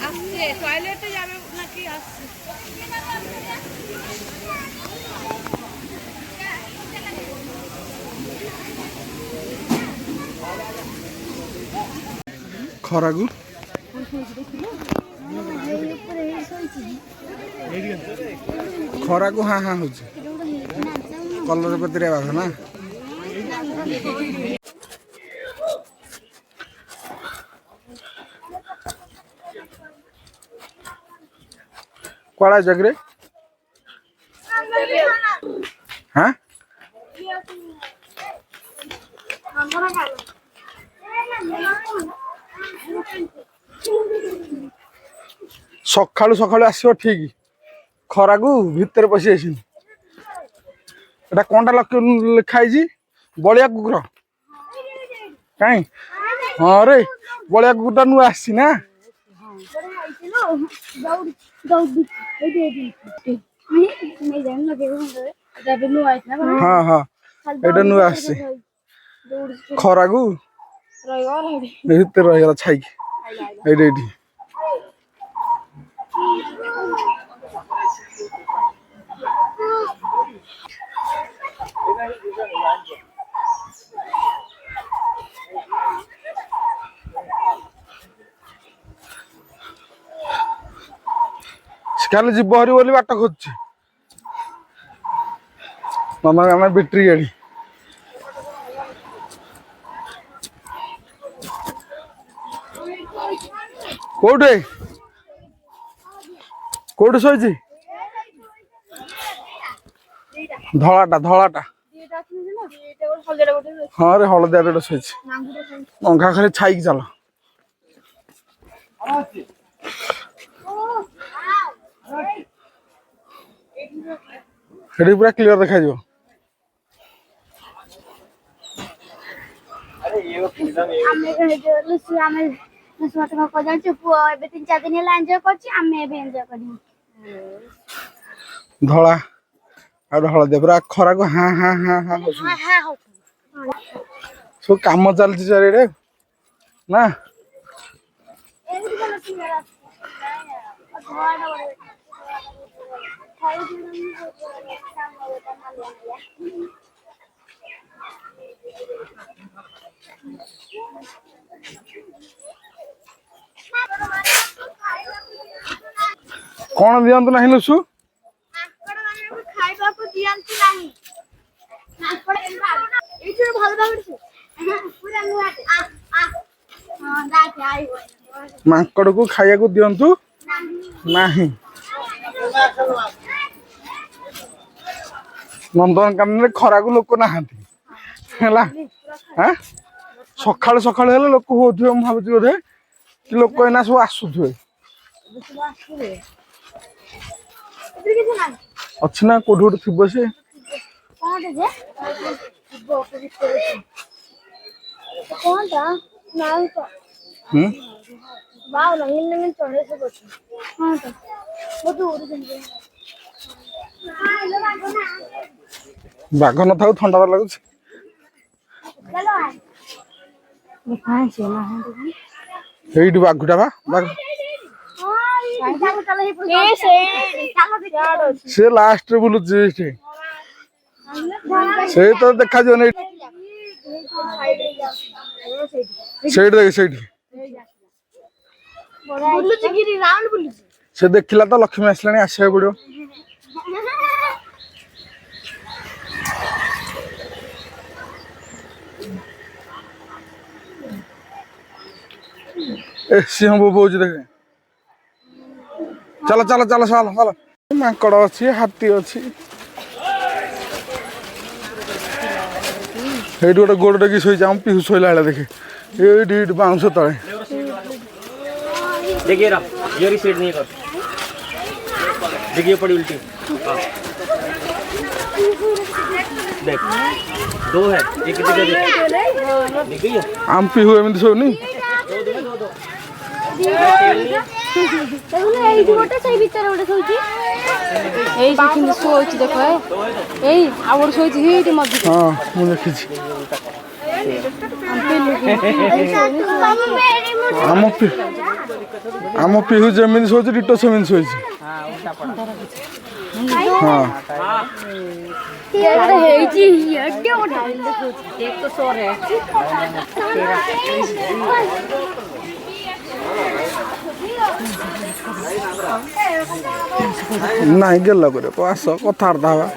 আসছে টয়লেটে যাবে নাকি আসছে ଖରାକୁ ଖରାକୁ ହାଁ ହାଁ ହଉଛି କଲର ପତ୍ରିଆ ବାଘ ନା କୁଆଡେ ଜାଗରେ ହାଁ ସକାଳୁ ସକାଳୁ ଆସିବ ଠିକ ଖରାକୁ ଭିତରେ ପଶି ଆସିନି ଏଟା କଣଟା ଲେଖା ହେଇଛି ବଳିଆ କୁକୁର କାଇଁ ହଁ ରେ ବଳିଆ କୁକୁରଟା ନୂଆ ଆସିଛି ନା ହଁ ହଁ ଏଇଟା ନୂଆ ଆସିଛି ଖରାକୁ ଭିତରେ ରହିଗଲା ଛାଇକି ଏଇଠି ଏଇଠି କାଲି ଯିବ ହରି ବୋଲି ବାଟ ଖୋଜୁଛି ମାମା ଆମେ ବ୍ୟାଟେରୀ ଗାଡି କୋଉଠି କୋଉଠି ଶୋଇଛି ଧଳାଟା ହଁ ରେ ହଳଦିଆ ଗୋଟେ ଶୋଇଛି ଅଙ୍ଘା ଖାଲି ଛାଇକି ଚାଲ ସେଠି ପୁରା କ୍ଲିୟର ଦେଖାଯିବ ଧଳା ଆଉ ହଳଦିଆ ପୁରା ଖରାକୁ ହାଁ ହାଁ ହାଁ ହାଁ ସବୁ କାମ ଚାଲିଛି ଚାରିଆଡେ ନା କଣ ଦିଅନ୍ତୁ ନାହିଁ ଲୁସୁ ଖାଇବାକୁ ଦିଅନ୍ତି ନାହିଁ ମାଙ୍କଡକୁ ଖାଇବାକୁ ଦିଅନ୍ତୁ ନାହିଁ ନନ୍ଦନକାନନରେ ଖରାକୁ ଲୋକ ନାହାନ୍ତି ହେଲା ସକାଳୁ ସକାଳୁ ହେଲେ ଲୋକ ହଉଥିବେ ମୁଁ ଭାବୁଛି ବୋଧେ କି ଲୋକ ଏଇନା ସବୁ ଆସୁଥିବେ ଅଛି ନା କୋଉଠି ଗୋଟେ ଥିବ ସେ ବାଘ ନଥାଉ ଥଣ୍ଡା ଲାଗୁଛି ଏଇଠି ବାଘଟା ବା ସେ ଲାଷ୍ଟରେ ବୁଲୁଛି ସେଇ ତ ଦେଖାଯିବନି ସେଇଠି ଦେଖ ସେଇଠି ସେ ଦେଖିଲା ତ ଲକ୍ଷ୍ମୀ ଆସିଲାଣି ଆସିବାକୁ ପଡିବ ए सिंह बोबोच देखे चलो चलो चलो चलो चलो माकड़ अच्छी हाथी अच्छी ये गोटे गोड़ टेक शोच पीहू शोला देखे ये बाउंस तले देखिए सेट नहीं कर देखिए पड़ी उल्टी देख दो है एक जगह दिख गई है आम पिहू एमती सोनी এই গোটা সেই ভিতরে ওটা সইছি এই যে কিন্তু সইছি দেখো এই আবার সইছি এইটি মধ্যে হ্যাঁ মু দেখিছি आम पिहू जमीन सोची डिटो सेमिन सोची हाँ ହେଇଛି ଏଡେ ଗୋଟା एक तो सो रहे नहीं गेल करे आस कथबार्ता हवा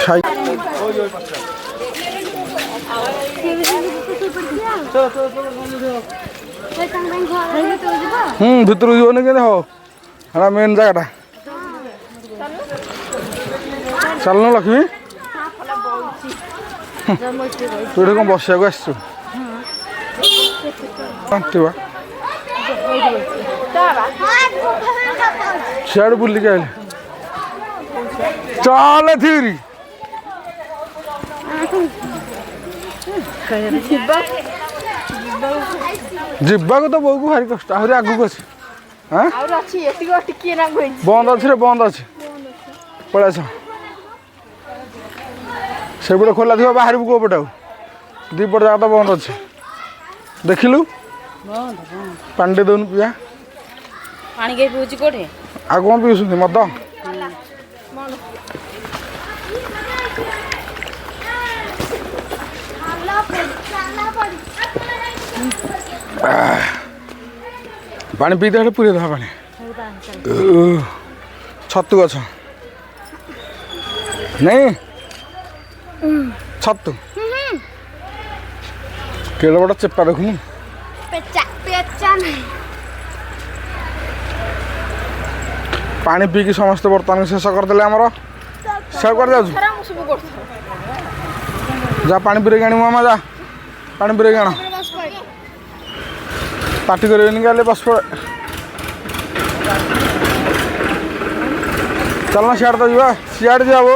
खाई भितर जीवन के हो हाँ मेन जगह चलना लक्ष्मी तू कौन बस सियाड़ बुल के आए चल थी जीवा को तो बहु को भारी कष्ट आहरी आगू अच्छे हाँ बंद अच्छे बंद अच्छे पलि आस से पटे खोला थी बाहर को पटे दीपट जगह तो बंद अच्छे देखिलु पांडे दौन पिया पानी के पीउची कोठे आ कौन पीउछुंती मद पानी पीते हेटे पूरे दवा पानी छतु गछ नहीं छतु केड़े बड़ा चेपा देखुनी पानी पीकी समस्त बर्तमान शेष करदे आमर से कर जा पानी पुरे आनी मामा जा पानी पुरे आण पार्टी करें गले बस पड़े चलना सियाड़ तो जा सियाड़ जाब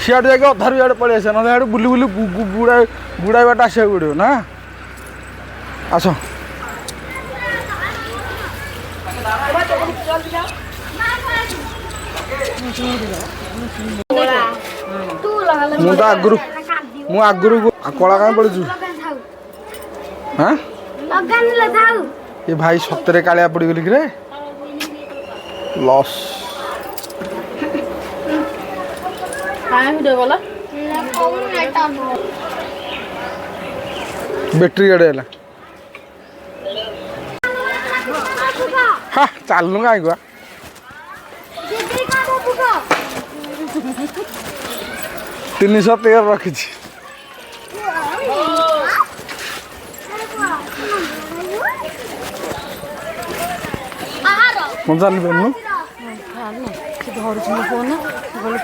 सियाड़ जाके अधार इे पलि आस ना बुली बुली बुढ़ाई बाट आसा पड़ो ना आस आगुरी कला कहीं पड़ू हाँ ये भाई सतरे कालिया पड़ी गली रे लॉस बैटरी गाड़ी है हाँ चलू कहीं गुआ 313 रखी मजा नहीं पड़नू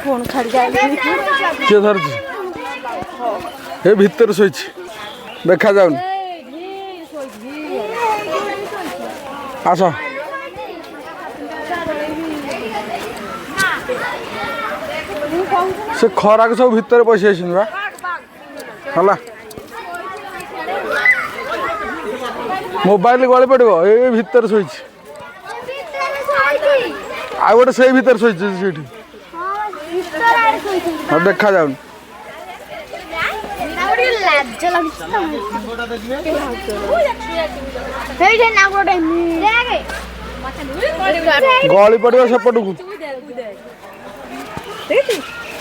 फोन छाड़ी किए धर ये भितर शोई देखा जाऊनी आस से खरा को सब भितर पशि है मोबाइल गली पड़ो ये भितर शोई आ गोटे से भीतर शोई देखा जाऊनी गली पड़ो सेपट को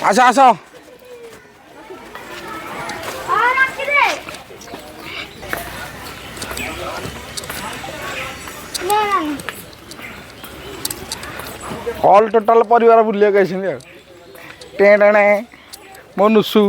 आस आस ऑल टोटल परिवार बुलिया टेणे मो नुसु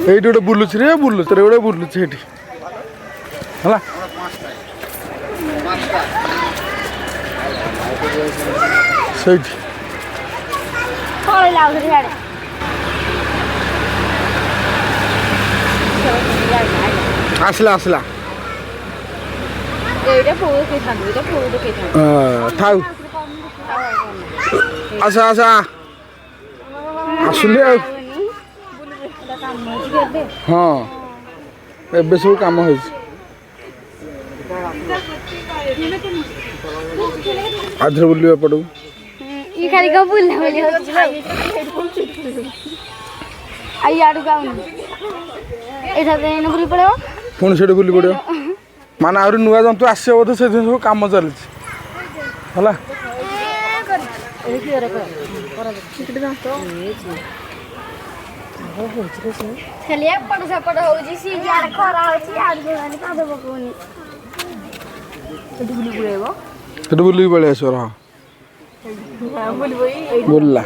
ये गोटे बुलुच रे बुलुच रे गोटे बुलुच है ସେଇଠି ପଳେଇଲା ଆଉଥରେ ସିଆଡ଼େ ଆସିଲା ଆସିଲା ଏଇଟା ପୁଅ ଦେଖେଇଥାନ୍ତୁ ଏଇଟା ପୁଅ ଦେଖେଇଥାନ୍ତୁ ଥାଉ ଆସ ଆସ ଆସିଲି ଆଉ ହଁ ଏବେ ସବୁ କାମ ହେଇଛି ଆଧରେ ବୁଲିବା ପଡ଼ୁ ଇ ଖାଲି କଣ ବୁଲା ବୁଲି ହଉଛି ଆଉ ଇଆଡ଼କୁ ଆଉନି ଏଇଟା ଏଇନେ ବୁଲି ପଳେଇବ ପୁଣି ସେଠି ବୁଲି ପଡ଼ିବ ମାନେ ଆହୁରି ନୂଆ ଜନ୍ତୁ ଆସିବ ବୋଧେ ସେଥିପାଇଁ ସବୁ କାମ ଚାଲିଛି ହେଲା ଖାଲି ଏପଟ ସେପଟ ହଉଛି ସିଆଡ଼େ ଖରା ହଉଛି ଆଡ଼କୁ ପାଦ ପକଉନି ସେଠି ବୁଲି ପଳେଇବ ସେଠି ବୁଲିକି ପଳେଇ ଆସିବ ରହ ବୁଲିଲା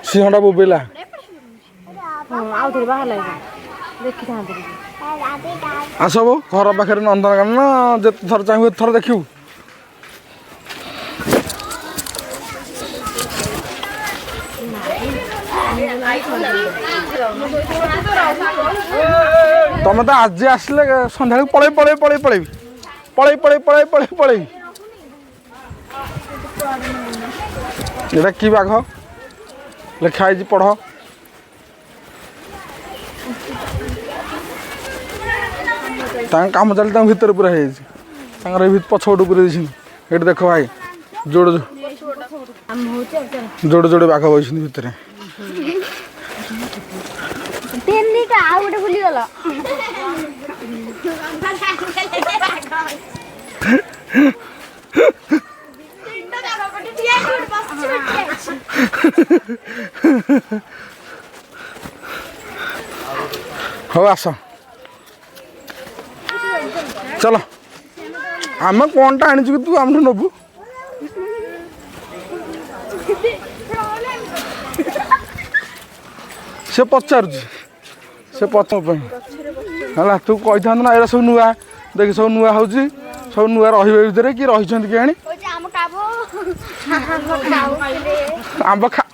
ସିଂହଟା ବୋବେଇଲା ଆଉଥରେ ବାହାରିଲା ଦେଖିଥାନ୍ତି ଆସବୁ ଘର ପାଖରେ ନନ୍ଦନକାନନ ଯେତେ ଥର ଚାହିଁବୁ ଏତେ ଥର ଦେଖିବୁ ତମେ ତ ଆଜି ଆସିଲେ ସନ୍ଧ୍ୟାବେଳକୁ ପଳେଇବି ଏଇଟା କି ବାଘ ଲେଖା ହେଇଛି ପଢ଼ ତାଙ୍କ କାମ ଚାଲି ତାଙ୍କ ଭିତରେ ପୁରା ହେଇଯାଇଛି ତାଙ୍କର ଏଇ ପଛପଟୁ ପୁରା ଦେଇଛନ୍ତି ଏଇଠି ଦେଖ ଭାଇ ଯୋଡ଼େ ବାଘ ବସିଛନ୍ତି ଭିତରେ ଆଉ ଗୋଟେ ଭୁଲିଗଲ ହଉ ଆସ ଚାଲ ଆମେ କ'ଣଟା ଆଣିଛୁ କି ତୁ ଆମଠୁ ନେବୁ ସେ ପଚାରୁଛି ସେ ପଛ ପାଇଁ ହେଲା ତୁ କହିଥାନ୍ତୁ ନା ଏଇଟା ସବୁ ନୂଆ ଦେଖି ସବୁ ନୂଆ ହେଉଛି ସବୁ ନୂଆ ରହିବେ ଭିତରେ କି ରହିଛନ୍ତି କି ଆଣି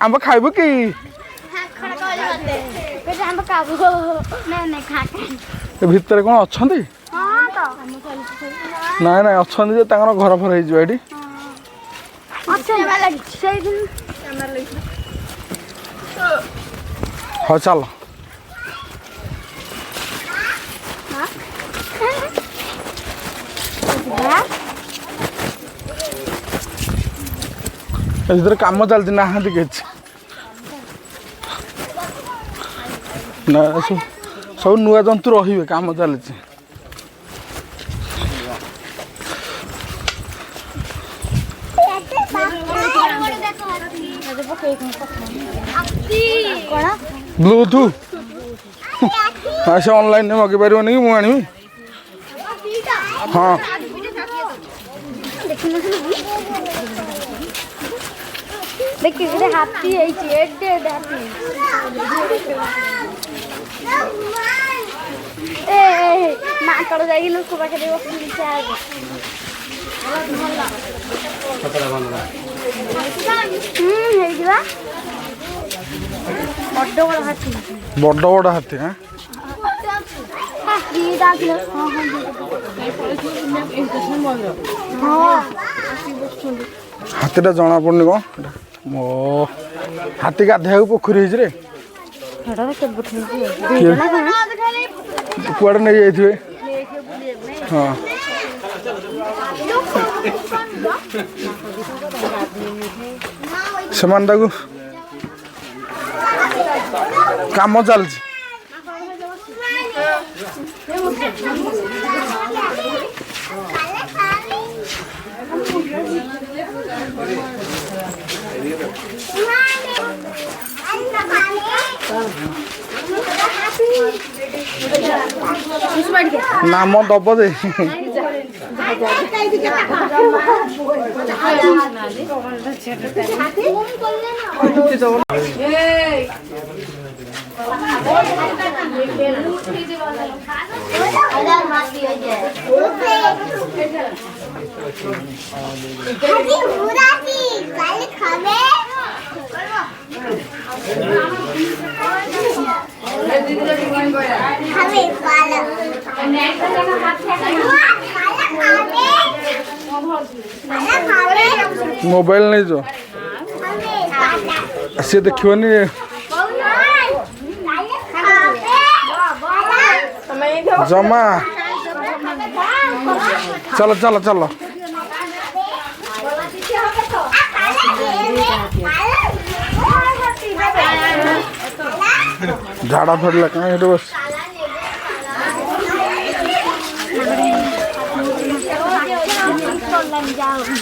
ଆମ୍ବ ଖାଇବୁ କି ଏ ଭିତରେ କ'ଣ ଅଛନ୍ତି ନାଇଁ ନାଇଁ ଅଛନ୍ତି ଯେ ତାଙ୍କର ଘର ଫର ହେଇଯିବ ଏଠି ହଉ ଚାଲ ଏ ଭିତରେ କାମ ଚାଲିଛି ନାହାନ୍ତି କିଛି ନା ସବୁ ନୂଆ ଜନ୍ତୁ ରହିବେ କାମ ଚାଲିଛି ବ୍ଲୁଟୁଥ ସେ ଅନଲାଇନରେ ମଗେଇ ପାରିବନି କି ମୁଁ ଆଣିବି ହଁ ଦେଖି ହାତୀ ହେଇଛି ଏଡେ ହାତୀ ମାଙ୍କଡ଼ ଯାଇକି ଲୋକ ପାଖରେ ହେଇଯିବା ବଡ଼ ବଡ଼ ହାତୀ ହଁ ହାତୀଟା ଜଣା ପଡୁନି କ'ଣ ମୋ ହାତୀ ଗାଧୋଇବାକୁ ପୋଖରୀ ହେଇଛି ରେ କୁଆଡ଼େ ନେଇଯାଇଥିବେ ହଁ ସେମାନେ ତାକୁ କାମ ଚାଲିଛି ନାମ ଦବ ଯେ मोबाइल नहीं जो से देखिबनी जमा चलो चलो चलो झाड़ा फड़ला कहाँ बस जाओ